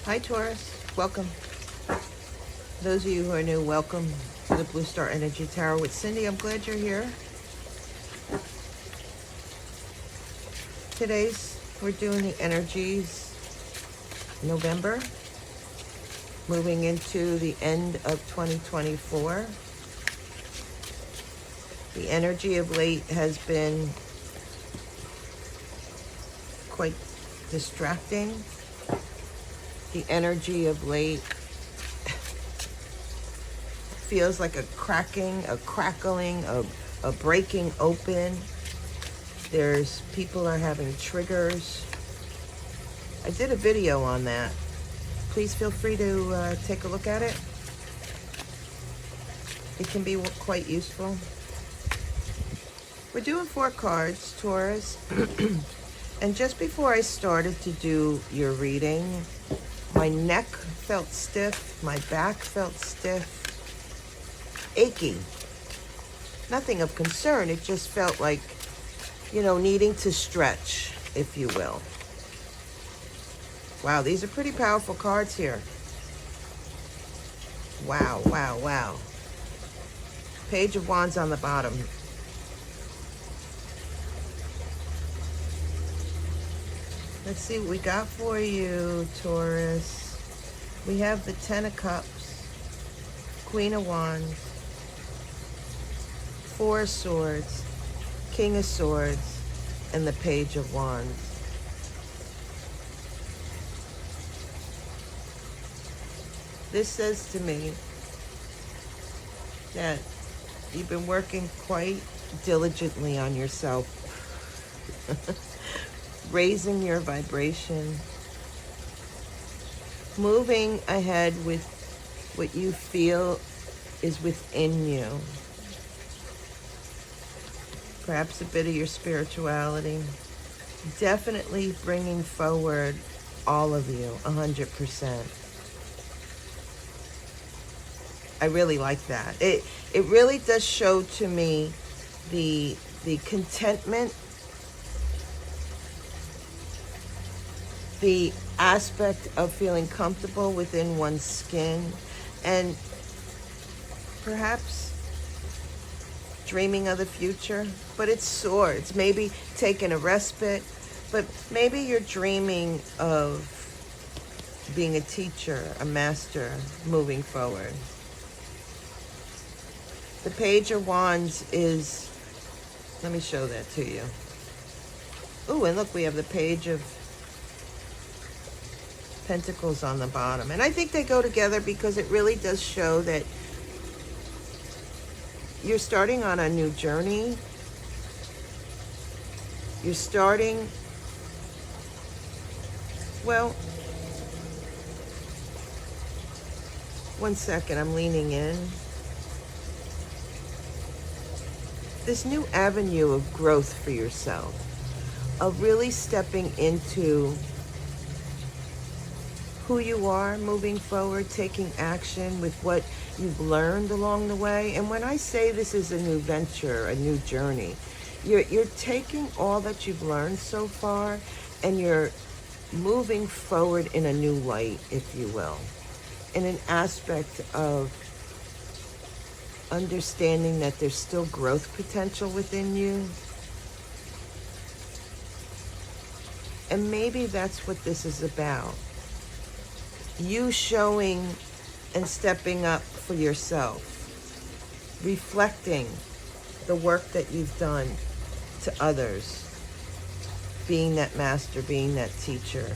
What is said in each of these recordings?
Hi Taurus, welcome. Those of you who are new, welcome to the Blue Star Energy Tarot with Cindy. I'm glad you're here. We're doing the energies November, moving into the end of 2024. The energy of late has been quite distracting. The energy of late feels like a cracking, a crackling, a breaking open. There's people are having triggers. I did a video on that. Please feel free to take a look at it. It can be quite useful. We're doing 4 cards, Taurus. And just before I started to do your reading, my neck felt stiff, my back felt stiff, achy. Nothing of concern, it just felt like, needing to stretch, if you will. Wow, these are pretty powerful cards here. Wow, wow, wow. Page of Wands on the bottom. Let's see what we got for you, Taurus. We have the Ten of Cups, Queen of Wands, 4 of Swords, King of Swords, and the Page of Wands. This says to me that you've been working quite diligently on yourself. Raising your vibration, moving ahead with what you feel is within you. Perhaps a bit of your spirituality. Definitely bringing forward all of you, 100%. I really like that. It really does show to me the contentment, the aspect of feeling comfortable within one's skin, and perhaps dreaming of the future. But it's swords, maybe taking a respite, but maybe you're dreaming of being a teacher, a master, moving forward. The Page of Wands is, let me show that to you. Oh, and look, we have the Page of Pentacles on the bottom. And I think they go together because it really does show that you're starting on a new journey. You're starting, well, one second, I'm leaning in. This new avenue of growth for yourself, of really stepping into who you are, moving forward, taking action with what you've learned along the way. And when I say this is a new venture, a new journey, you're taking all that you've learned so far and you're moving forward in a new light, if you will, in an aspect of understanding that there's still growth potential within you. And maybe that's what this is about. You showing and stepping up for yourself, reflecting the work that you've done to others, being that master, being that teacher,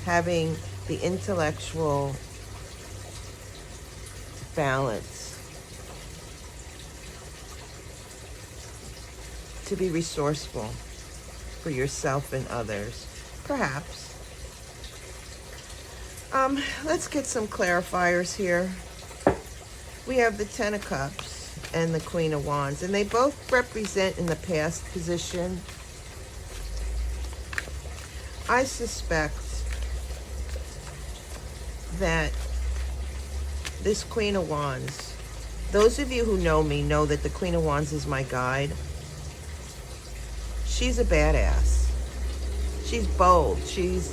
having the intellectual balance to be resourceful for yourself and others, perhaps. Let's get some clarifiers here. We have the Ten of Cups and the Queen of Wands, and they both represent in the past position. I suspect that this Queen of Wands, those of you who know me know that the Queen of Wands is my guide. She's a badass. She's bold. She's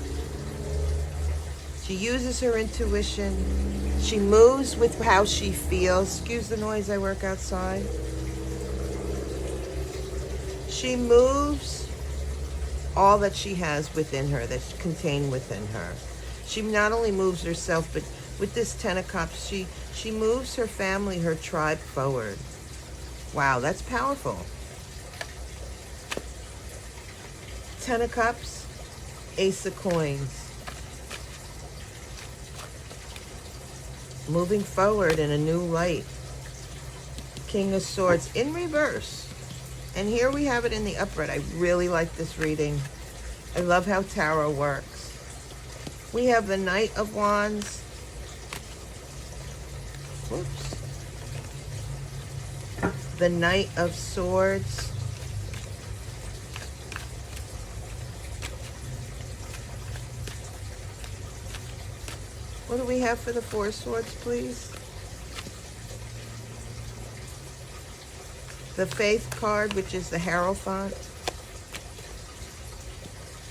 She uses her intuition. She moves with how she feels. Excuse the noise, I work outside. She moves all that she has within her, that's contained within her. She not only moves herself, but with this Ten of Cups, she moves her family, her tribe forward. Wow, that's powerful. Ten of Cups, Ace of Coins. Moving forward in a new light. King of Swords in reverse. And here we have it in the upright. I really like this reading. I love how tarot works. We have the Knight of Wands. Whoops. The Knight of Swords. What do we have for the Four of Swords, please? The Faith card, which is the Hierophant.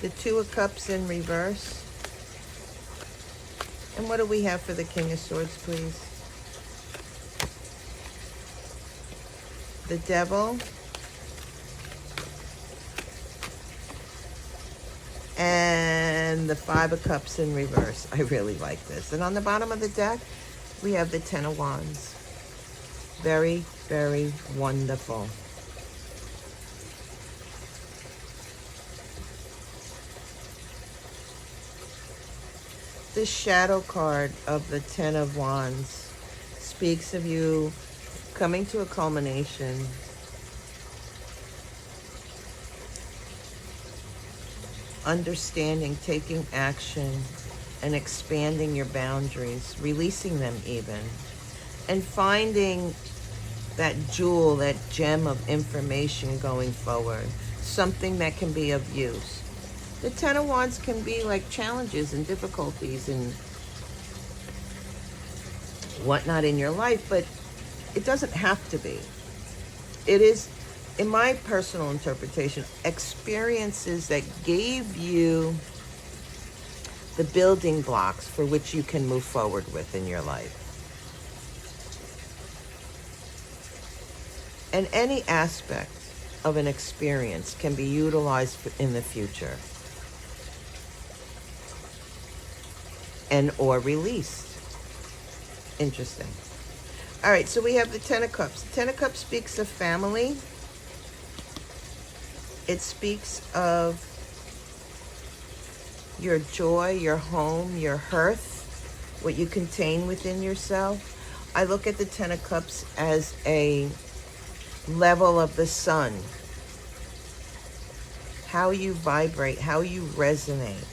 The Two of Cups in reverse. And what do we have for the King of Swords, please? The Devil. And the Five of Cups in reverse. I really like this. And on the bottom of the deck, we have the Ten of Wands. Very, very wonderful. This shadow card of the Ten of Wands speaks of you coming to a culmination. Understanding, taking action, and expanding your boundaries, releasing them even, and finding that jewel, that gem of information going forward, something that can be of use. The Ten of Wands can be like challenges and difficulties and whatnot in your life, but it doesn't have to be. It is, in my personal interpretation, experiences that gave you the building blocks for which you can move forward with in your life. And any aspect of an experience can be utilized in the future and or released. Interesting. All right, so we have the Ten of Cups. The Ten of Cups speaks of family. It speaks of your joy, your home, your hearth, what you contain within yourself. I look at the Ten of Cups as a level of the sun. How you vibrate, how you resonate.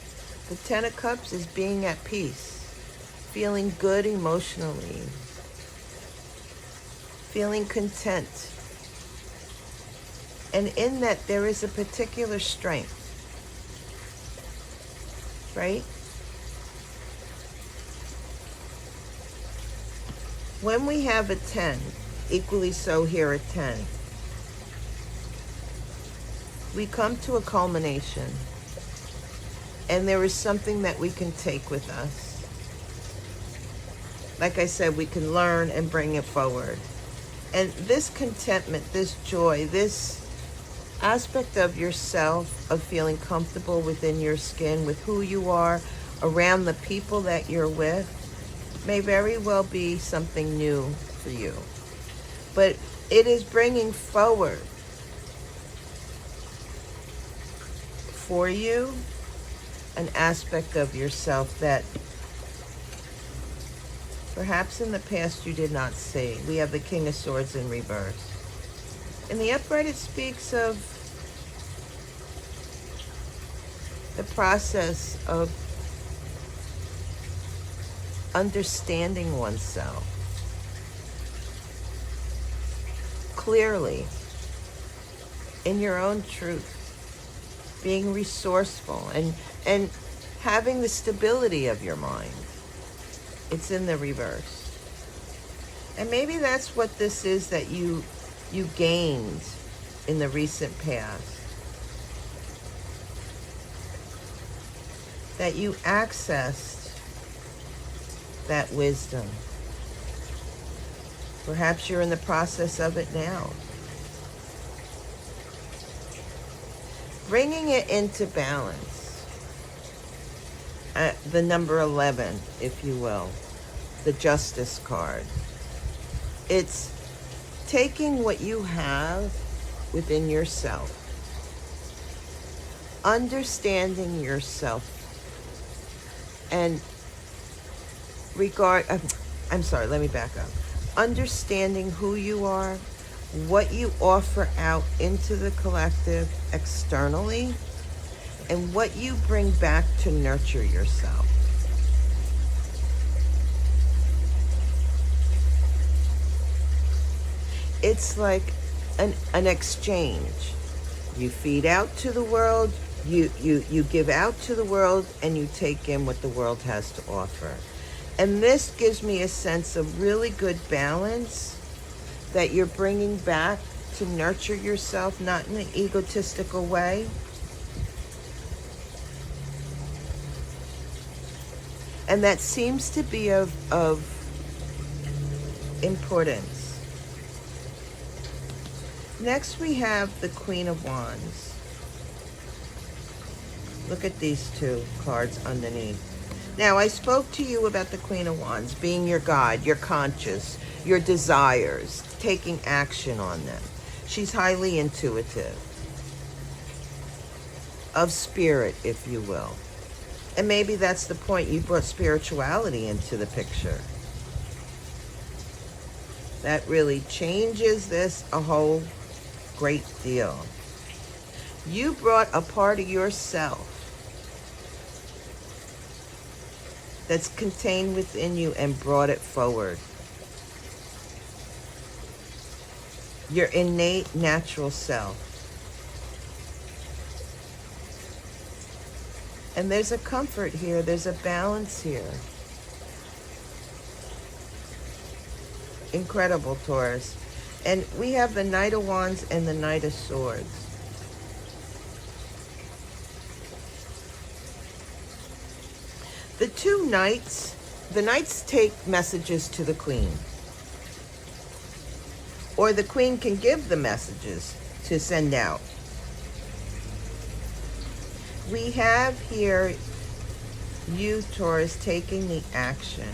The Ten of Cups is being at peace, feeling good emotionally, feeling content. And in that, there is a particular strength, right? When we have a 10, equally so here at 10, we come to a culmination, and there is something that we can take with us. Like I said, we can learn and bring it forward. And this contentment, this joy, this aspect of yourself, of feeling comfortable within your skin, with who you are, around the people that you're with, may very well be something new for you. But it is bringing forward for you an aspect of yourself that perhaps in the past you did not see. We have the King of Swords in reverse. In the upright, it speaks of the process of understanding oneself clearly in your own truth, being resourceful and having the stability of your mind. It's in the reverse. And maybe that's what this is that you gained in the recent past. That you accessed that wisdom. Perhaps you're in the process of it now. Bringing it into balance. The number 11, if you will. The Justice card. It's taking what you have within yourself. Understanding yourself. And let me back up. Understanding who you are, what you offer out into the collective externally, and what you bring back to nurture yourself. It's like an exchange. You feed out to the world, you give out to the world, and you take in what the world has to offer. And this gives me a sense of really good balance that you're bringing back to nurture yourself, not in an egotistical way. And that seems to be of importance. Next we have the Queen of Wands. Look at these two cards underneath. Now, I spoke to you about the Queen of Wands being your guide, your conscious, your desires, taking action on them. She's highly intuitive, of spirit, if you will. And maybe that's the point. You brought spirituality into the picture. That really changes this a whole great deal. You brought a part of yourself that's contained within you and brought it forward. Your innate natural self. And there's a comfort here, there's a balance here. Incredible, Taurus. And we have the Knight of Wands and the Knight of Swords. The two knights, the knights take messages to the queen. Or the queen can give the messages to send out. We have here you, Taurus, taking the action.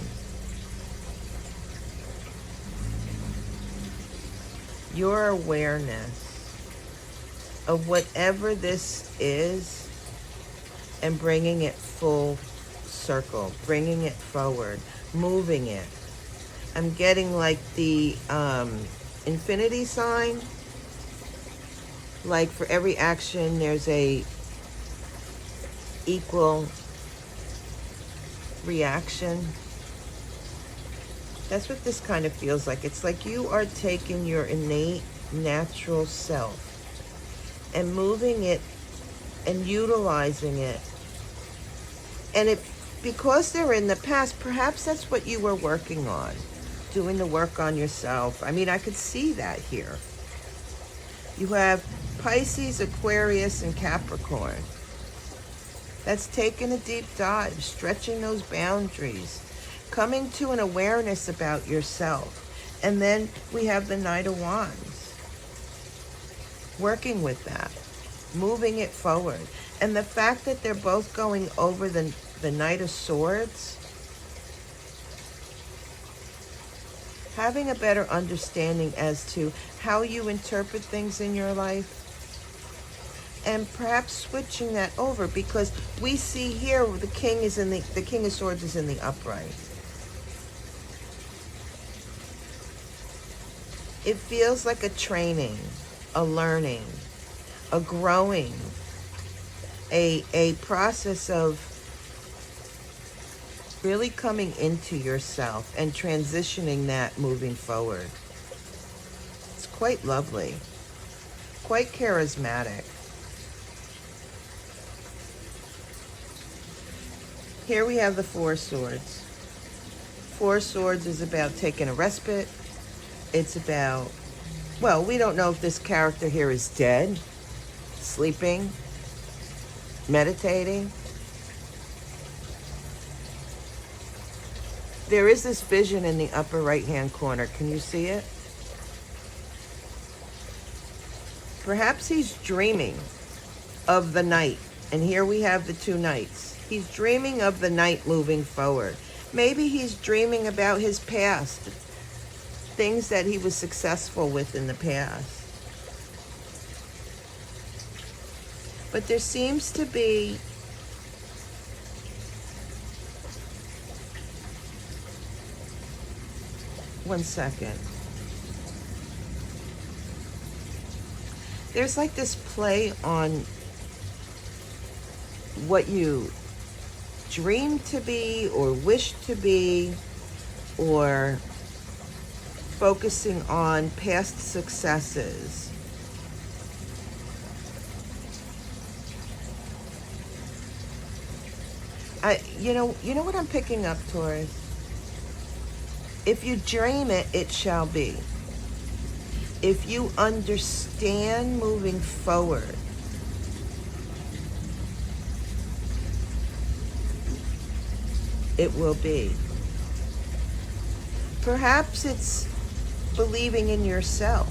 Your awareness of whatever this is and bringing it full circle, bringing it forward, moving it. I'm getting like the infinity sign. Like for every action, there's a equal reaction. That's what this kind of feels like. It's like you are taking your innate natural self and moving it and utilizing it. And it, because they're in the past, perhaps that's what you were working on, doing the work on yourself. I mean, I could see that here. You have Pisces, Aquarius, and Capricorn. That's taking a deep dive, stretching those boundaries, coming to an awareness about yourself. And then we have the Knight of Wands, working with that, moving it forward. And the fact that they're both going over the Knight of Swords, having a better understanding as to how you interpret things in your life, and perhaps switching that over, because we see here the King is in the King of Swords is in the upright. It feels like a training, a learning, a growing, a process of really coming into yourself and transitioning that moving forward. It's quite lovely, quite charismatic. Here we have the Four Swords. Four Swords is about taking a respite. It's about, well, we don't know if this character here is dead, sleeping, meditating. There is this vision in the upper right-hand corner. Can you see it? Perhaps he's dreaming of the night. And here we have the two nights. He's dreaming of the night moving forward. Maybe he's dreaming about his past, things that he was successful with in the past. But there seems to be one second. There's like this play on what you dream to be or wish to be, or focusing on past successes. You know what I'm picking up, Taurus? If you dream it, it shall be. If you understand moving forward, it will be. Perhaps it's believing in yourself.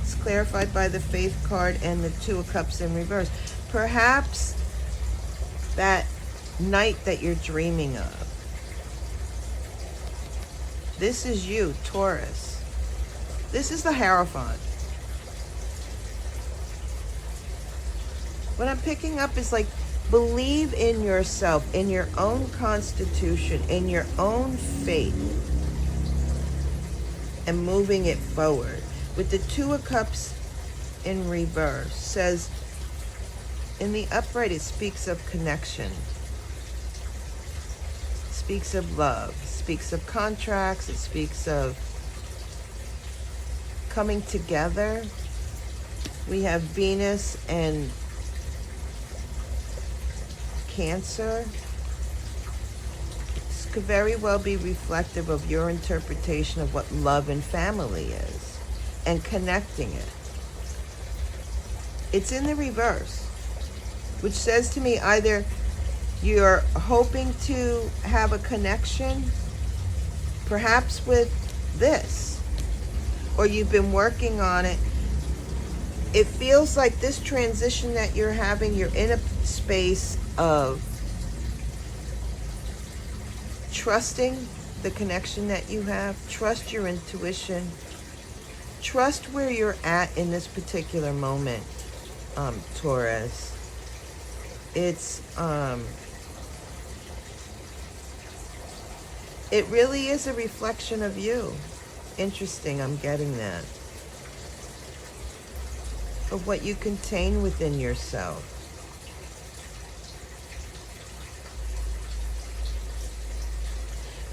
It's clarified by the Faith card and the Two of Cups in reverse. Perhaps that night that you're dreaming of. This is you, Taurus. This is the Hierophant. What I'm picking up is like, believe in yourself, in your own constitution, in your own faith, and moving it forward. With the Two of Cups in reverse, says, in the upright, it speaks of connection, speaks of love, speaks of contracts, it speaks of coming together. We have Venus and Cancer. This could very well be reflective of your interpretation of what love and family is and connecting it. It's in the reverse, which says to me either you're hoping to have a connection, perhaps with this, or you've been working on it. It feels like this transition that you're having, you're in a space of trusting the connection that you have, trust your intuition, trust where you're at in this particular moment, Taurus. It's, it really is a reflection of you. Interesting, I'm getting that. Of what you contain within yourself.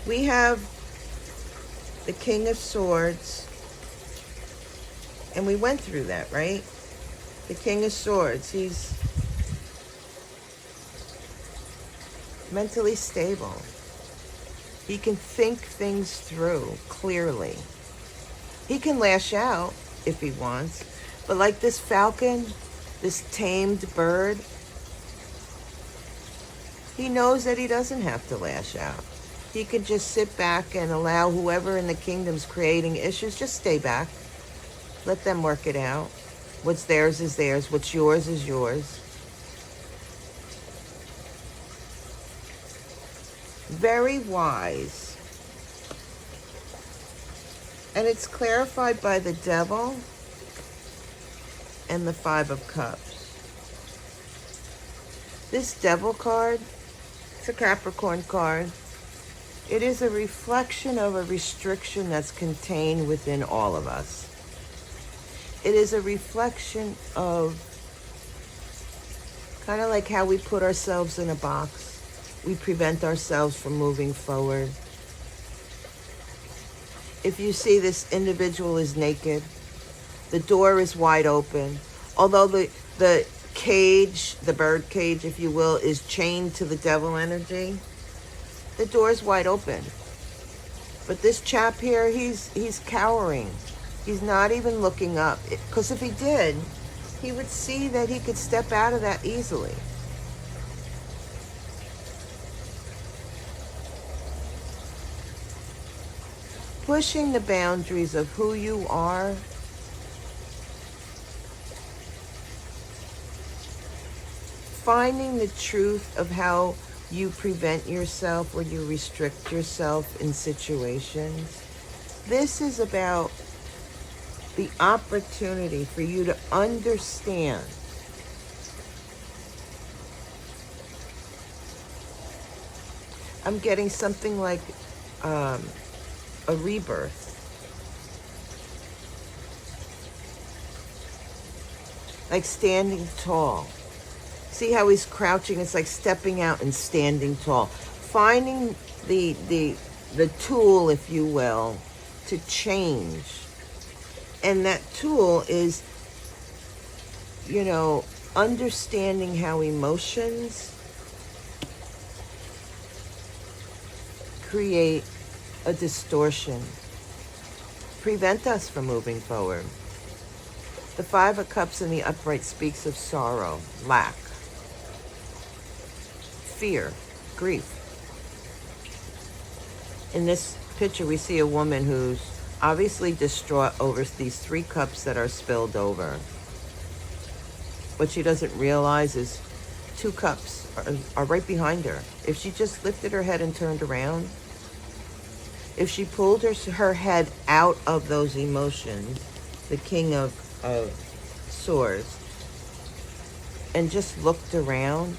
We have the King of Swords, and we went through that, right? The King of Swords, he's mentally stable. He can think things through clearly. He can lash out if he wants, but like this falcon, this tamed bird, he knows that he doesn't have to lash out. He could just sit back and allow whoever in the kingdom's creating issues, just stay back. Let them work it out. What's theirs is theirs. What's yours is yours. Very wise. And it's clarified by the Devil and the Five of Cups. This Devil card, it's a Capricorn card. It is a reflection of a restriction that's contained within all of us. It is a reflection of kind of like how we put ourselves in a box. We prevent ourselves from moving forward. If you see this individual is naked, the door is wide open. Although the cage, the bird cage, if you will, is chained to the devil energy, the door's wide open. But this chap here, he's cowering. He's not even looking up. Because if he did, he would see that he could step out of that easily. pushing the boundaries of who you are, finding the truth of how you prevent yourself or you restrict yourself in situations. This is about the opportunity for you to understand I'm getting something like a rebirth. Like standing tall. See how he's crouching? It's like stepping out and standing tall. Finding the tool, if you will, to change. And that tool is, you know, understanding how emotions create a distortion, prevent us from moving forward. The Five of Cups in the upright speaks of sorrow, lack, fear, grief. In this picture, we see a woman who's obviously distraught over these 3 cups that are spilled over. What she doesn't realize is 2 cups are right behind her. If she just lifted her head and turned around, if she pulled her head out of those emotions, the King of Swords, and just looked around,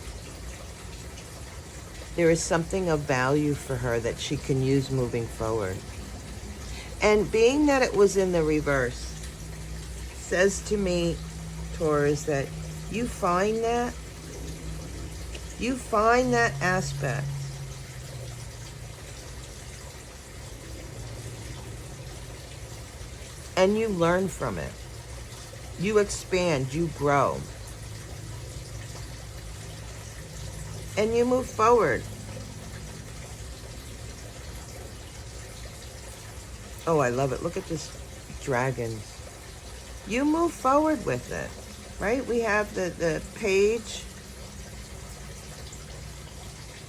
there is something of value for her that she can use moving forward. And being that it was in the reverse, says to me, Taurus, that you find that aspect. And you learn from it. You expand, you grow. And you move forward. Oh, I love it. Look at this dragon. You move forward with it, right? We have the page,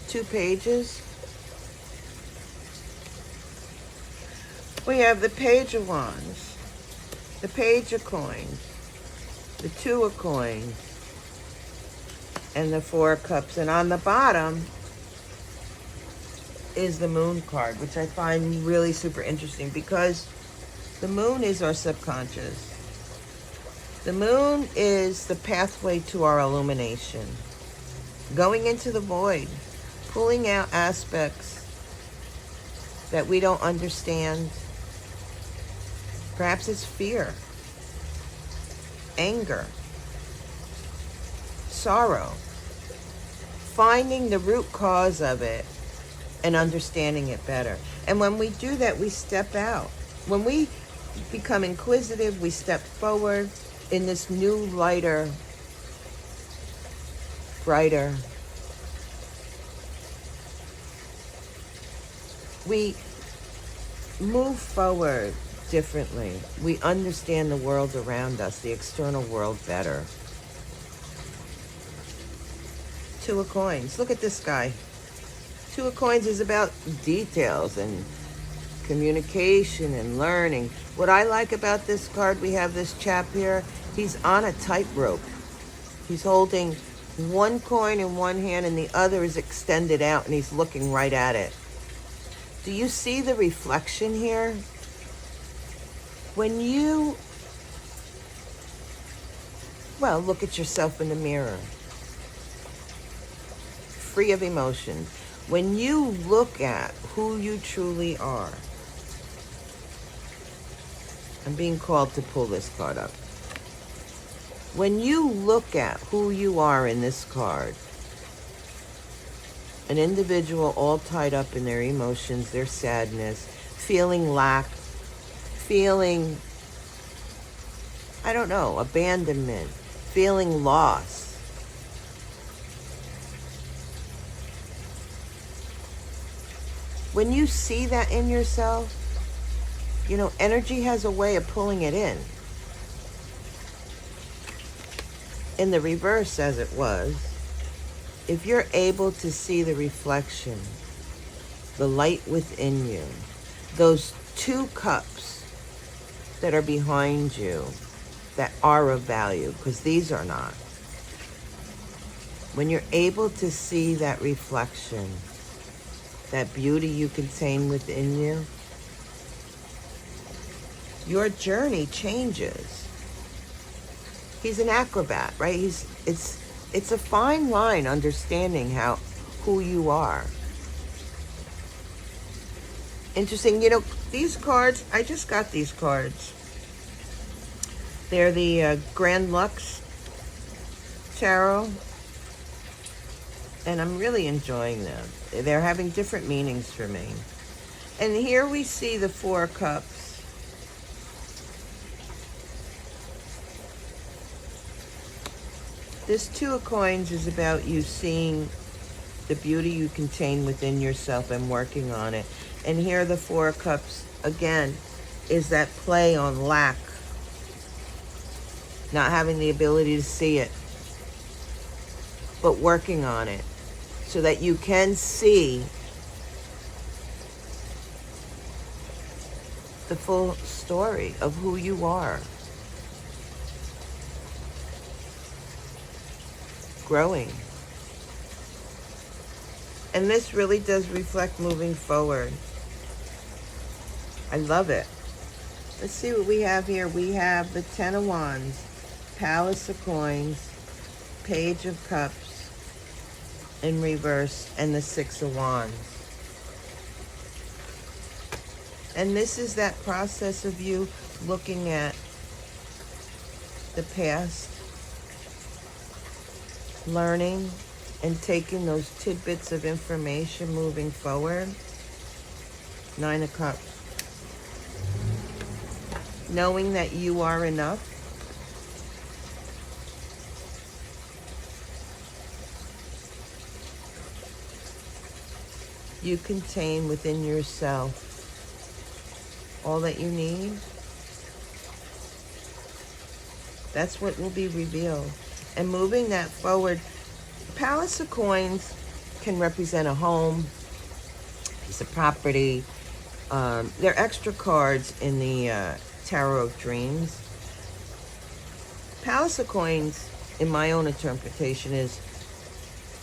2 pages. We have the Page of Wands, the Page of Coins, the 2 of Coins, and the 4 of Cups. And on the bottom is the Moon card, which I find really super interesting because the Moon is our subconscious. The Moon is the pathway to our illumination. Going into the void, pulling out aspects that we don't understand. Perhaps it's fear, anger, sorrow. Finding the root cause of it and understanding it better. And when we do that, we step out. When we become inquisitive, we step forward in this new, lighter, brighter. We move forward differently. We understand the world around us, the external world, better. 2 of Coins. Look at this guy. 2 of Coins is about details and communication and learning. What I like about this card, we have this chap here. He's on a tightrope. He's holding 1 coin in one hand and the other is extended out and he's looking right at it. Do you see the reflection here? When you, well, look at yourself in the mirror, free of emotions. When you look at who you truly are, I'm being called to pull this card up. When you look at who you are in this card, an individual all tied up in their emotions, their sadness, feeling lack, feeling, I don't know, abandonment, feeling loss. When you see that in yourself, you know, energy has a way of pulling it in. In the reverse, as it was, if you're able to see the reflection, the light within you, those 2 cups that are behind you that are of value, because these are not. When you're able to see that reflection, that beauty you contain within you, your journey changes. He's an acrobat, right? It's a fine line understanding who you are. Interesting, these cards, I just got these cards. They're the Grand Lux Tarot, and I'm really enjoying them. They're having different meanings for me. And here we see the 4 cups. This 2 of coins is about you seeing the beauty you contain within yourself and working on it. And here the 4 of cups, again, is that play on lack. Not having the ability to see it, but working on it so that you can see the full story of who you are. Growing. And this really does reflect moving forward. I love it. Let's see what we have here. We have the 10 of Wands, Palace of Coins, Page of Cups in reverse, and the 6 of Wands. And this is that process of you looking at the past, learning, and taking those tidbits of information moving forward. 9 of Cups. Knowing that you are enough. You contain within yourself all that you need. That's what will be revealed. And moving that forward, Palace of Coins can represent a home, piece of property. They're extra cards in the Tarot of Dreams. Palace of Coins, in my own interpretation, is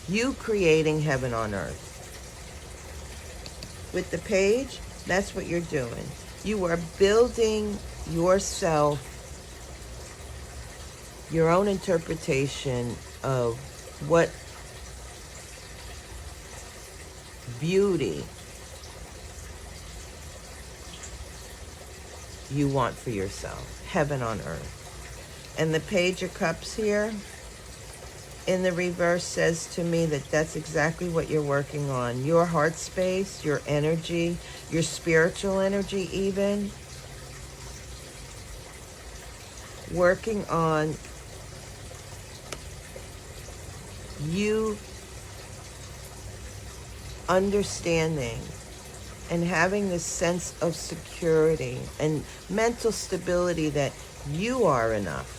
you creating heaven on earth. With the page, that's what you're doing. You are building yourself, your own interpretation of what beauty you want for yourself. Heaven on earth. And the Page of Cups here in the reverse says to me that that's exactly what you're working on. Your heart space, your energy, your spiritual energy even. Working on you understanding and having this sense of security and mental stability that you are enough.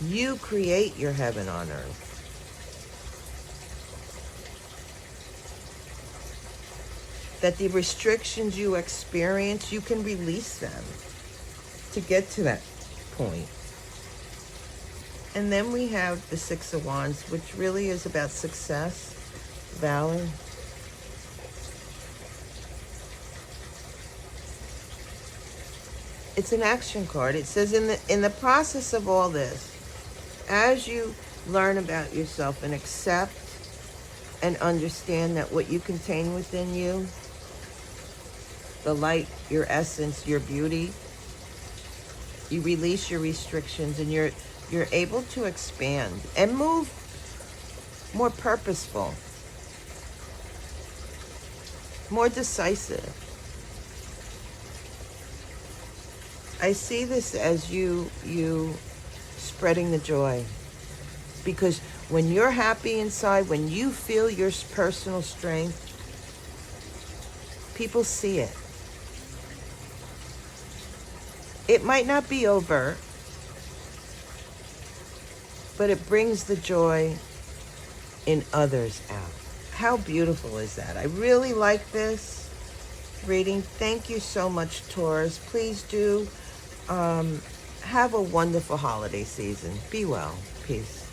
You create your heaven on earth. That the restrictions you experience, you can release them to get to that point. And then we have the 6 of Wands, which really is about success, valor. It's an action card. It says in the process of all this, as you learn about yourself and accept and understand that what you contain within you, the light, your essence, your beauty, you release your restrictions and you're able to expand and move more purposeful, more decisive. I see this as you spreading the joy, because when you're happy inside, when you feel your personal strength, people see it. It might not be overt, but it brings the joy in others out. How beautiful is that? I really like this. reading. Thank you so much, Taurus. Please do have a wonderful holiday season. Be well. Peace.